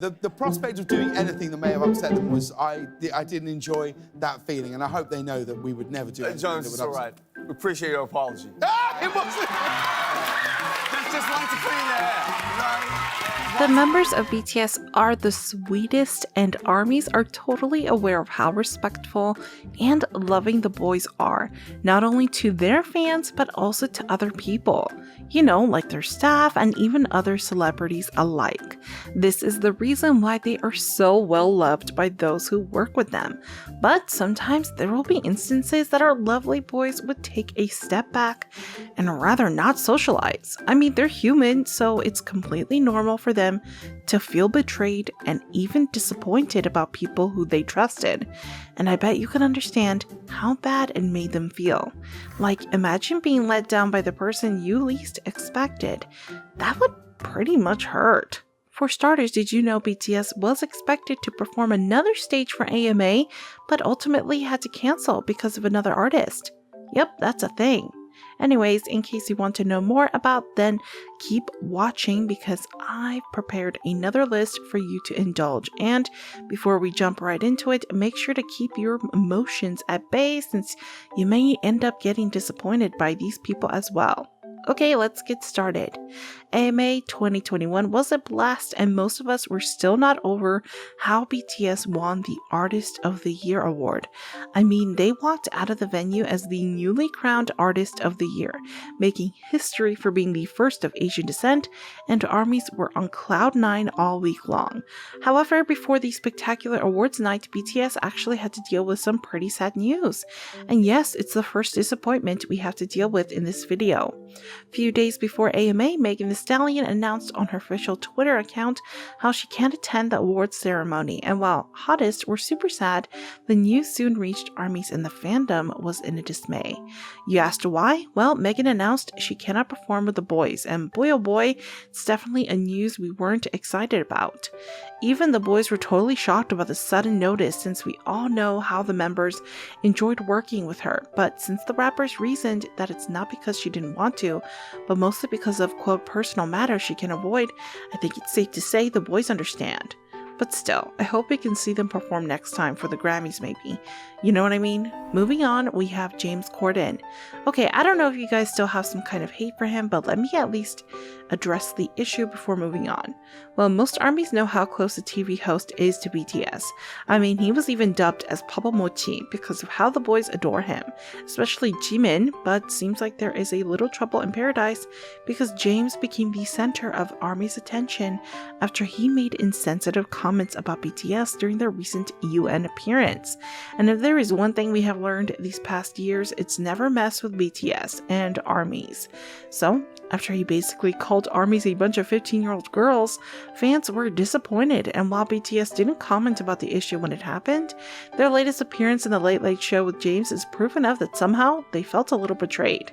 The prospect of doing anything that may have upset them was, I didn't enjoy that feeling, and I hope they know that we would never do anything Jones, that would it's all upset. right. We appreciate your apology. Ah, it wasn't. Just like to clean the air, The members of BTS are the sweetest, and ARMYs are totally aware of how respectful and loving the boys are, not only to their fans but also to other people. You know, like their staff and even other celebrities alike. This is the reason why they are so well loved by those who work with them. But sometimes there will be instances that our lovely boys would take a step back and rather not socialize. I mean, they're human, so it's completely normal for them to feel betrayed and even disappointed about people who they trusted. And I bet you can understand how bad it made them feel. Like, imagine being let down by the person you least expected. That would pretty much hurt. For starters, did you know BTS was expected to perform another stage for AMA, but ultimately had to cancel because of another artist? Yep, that's a thing. Anyways, in case you want to know more about, then keep watching because I've prepared another list for you to indulge. And before we jump right into it, make sure to keep your emotions at bay since you may end up getting disappointed by these people as well. Okay, let's get started. AMA 2021 was a blast, and most of us were still not over how BTS won the Artist of the Year award. I mean, they walked out of the venue as the newly crowned Artist of the Year, making history for being the first of Asian descent, and ARMYs were on cloud 9 all week long. However, before the spectacular awards night, BTS actually had to deal with some pretty sad news. And yes, it's the first disappointment we have to deal with in this video. Few days before AMA, Megan Thee Stallion announced on her official Twitter account how she can't attend the awards ceremony, and while Hottest were super sad, the news soon reached ARMYs and the fandom was in a dismay. You asked why? Well, Megan announced she cannot perform with the boys, and boy oh boy, it's definitely a news we weren't excited about. Even the boys were totally shocked about the sudden notice since we all know how the members enjoyed working with her, but since the rappers reasoned that it's not because she didn't want to, but mostly because of quote personal matters she can avoid, I think it's safe to say the boys understand. But still, I hope we can see them perform next time for the Grammys maybe. You know what I mean? Moving on, we have James Corden. Okay, I don't know if you guys still have some kind of hate for him, but let me at least address the issue before moving on. Well, most ARMYs know how close a TV host is to BTS. I mean, he was even dubbed as Papa Mochi because of how the boys adore him, especially Jimin, but seems like there is a little trouble in paradise because James became the center of ARMY's attention after he made insensitive comments about BTS during their recent UN appearance. And if there is one thing we have learned these past years, it's never mess with BTS and ARMYs. So, after he basically called ARMYs a bunch of 15-year-old girls, fans were disappointed, and while BTS didn't comment about the issue when it happened, their latest appearance in the Late Late Show with James is proof enough that somehow they felt a little betrayed.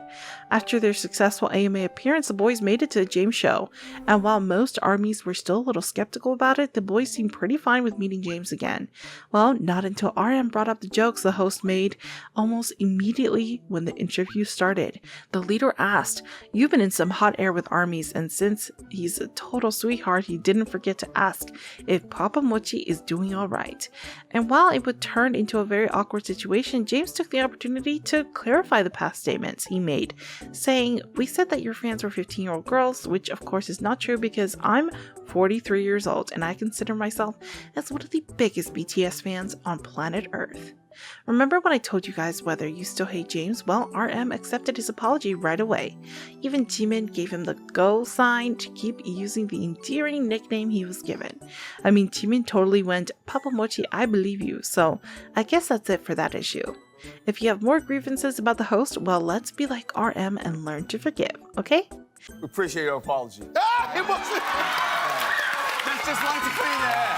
After their successful AMA appearance, the boys made it to the James show, and while most ARMYs were still a little skeptical about it, the boys seemed pretty fine with meeting James again. Well, not until RM brought up the jokes the host made almost immediately when the interview started. The leader asked, "You've been in some hot air with ARMYs," and since he's a total sweetheart, he didn't forget to ask if Papa Mochi is doing alright. And while it would turn into a very awkward situation, James took the opportunity to clarify the past statements he made, saying, "We said that your fans were 15-year-old girls, which of course is not true because I'm 43 years old and I consider myself as one of the biggest BTS fans on planet Earth." Remember when I told you guys whether you still hate James? Well, RM accepted his apology right away. Even Jimin gave him the go sign to keep using the endearing nickname he was given. I mean, Jimin totally went, "Papa Mochi, I believe you," so I guess that's it for that issue. If you have more grievances about the host, well, let's be like RM and learn to forgive, okay? We appreciate your apology. Ah, it wasn't. Just like to clean the air,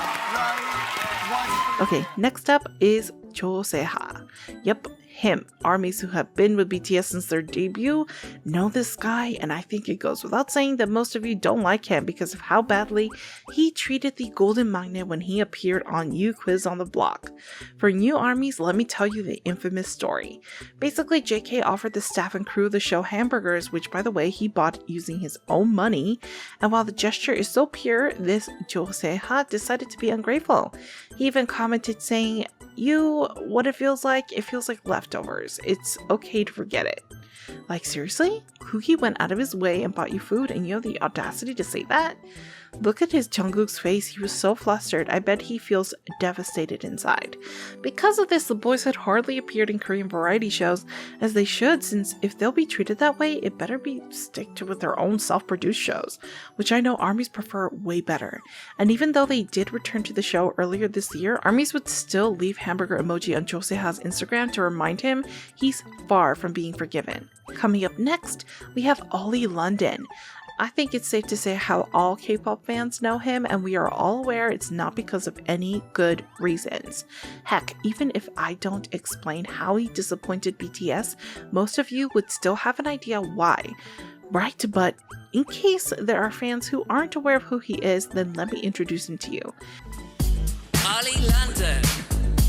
right? Okay, next up is Cho Se-ha. Yep, him. ARMYs who have been with BTS since their debut know this guy, and I think it goes without saying that most of you don't like him because of how badly he treated the Golden Magnet when he appeared on You Quiz on the Block. For new ARMYs, let me tell you the infamous story. Basically, JK offered the staff and crew of the show hamburgers, which by the way he bought using his own money, and while the gesture is so pure, this Joseha decided to be ungrateful. He even commented saying, what it feels like leftovers. It's okay to forget it. Like seriously? Cookie went out of his way and bought you food and you have the audacity to say that? Look at his Jungkook's face, he was so flustered. I bet he feels devastated inside. Because of this, the boys had hardly appeared in Korean variety shows, as they should, since if they'll be treated that way, it better be stick to with their own self-produced shows, which I know ARMYs prefer way better. And even though they did return to the show earlier this year, ARMYs would still leave hamburger emoji on Joseha's Instagram to remind him he's far from being forgiven. Coming up next, we have Ollie London. I think it's safe to say how all K-pop fans know him, and we are all aware it's not because of any good reasons. Heck, even if I don't explain how he disappointed BTS, most of you would still have an idea why. Right, but in case there are fans who aren't aware of who he is, then let me introduce him to you. Ollie London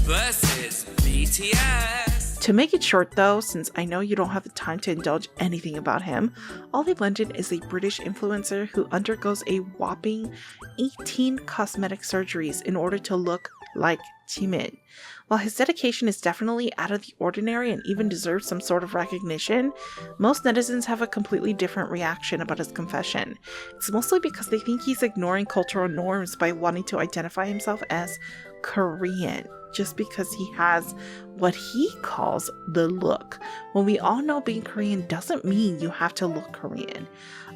versus BTS. To make it short though, since I know you don't have the time to indulge anything about him, Ollie London is a British influencer who undergoes a whopping 18 cosmetic surgeries in order to look like Jimin. While his dedication is definitely out of the ordinary and even deserves some sort of recognition, most netizens have a completely different reaction about his confession. It's mostly because they think he's ignoring cultural norms by wanting to identify himself as Korean, just because he has what he calls the look, when we all know being Korean doesn't mean you have to look Korean.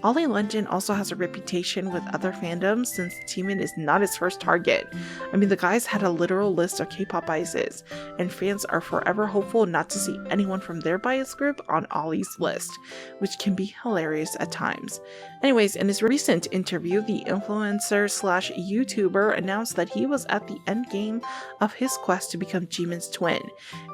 Ollie London also has a reputation with other fandoms since Jimin is not his first target. I mean, the guy's had a literal list of K-pop biases, and fans are forever hopeful not to see anyone from their bias group on Ollie's list, which can be hilarious at times. Anyways, in his recent interview, the influencer/YouTuber announced that he was at the end game of his quest to become Jimin's twin,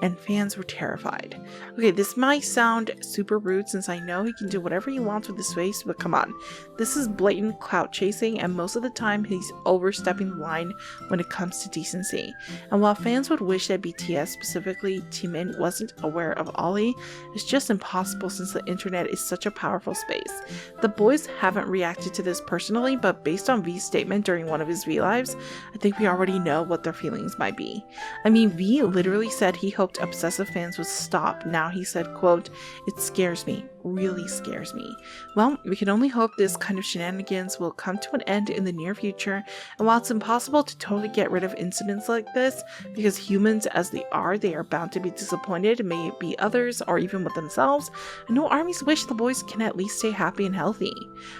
and fans were terrified. Okay, this might sound super rude since I know he can do whatever he wants with his face, but come on, this is blatant clout chasing, and most of the time he's overstepping the line when it comes to decency. And while fans would wish that BTS, specifically Jimin, wasn't aware of Ollie, it's just impossible since the internet is such a powerful space. The boys haven't reacted to this personally, but based on V's statement during one of his V lives, I think we already know what their feelings might be. I mean, V literally said he hoped obsessive fans would stop. Now he said, quote, "It scares me, really scares me." Well, we can only hope this kind of shenanigans will come to an end in the near future, and while it's impossible to totally get rid of incidents like this, because humans as they are bound to be disappointed, may it be others or even with themselves, I know ARMYs wish the boys can at least stay happy and healthy.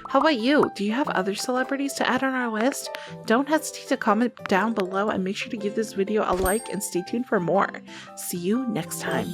How about you? Do you have other celebrities to add on our list? Don't hesitate to comment down below, and make sure to give this video a like and stay tuned for more. See you next time.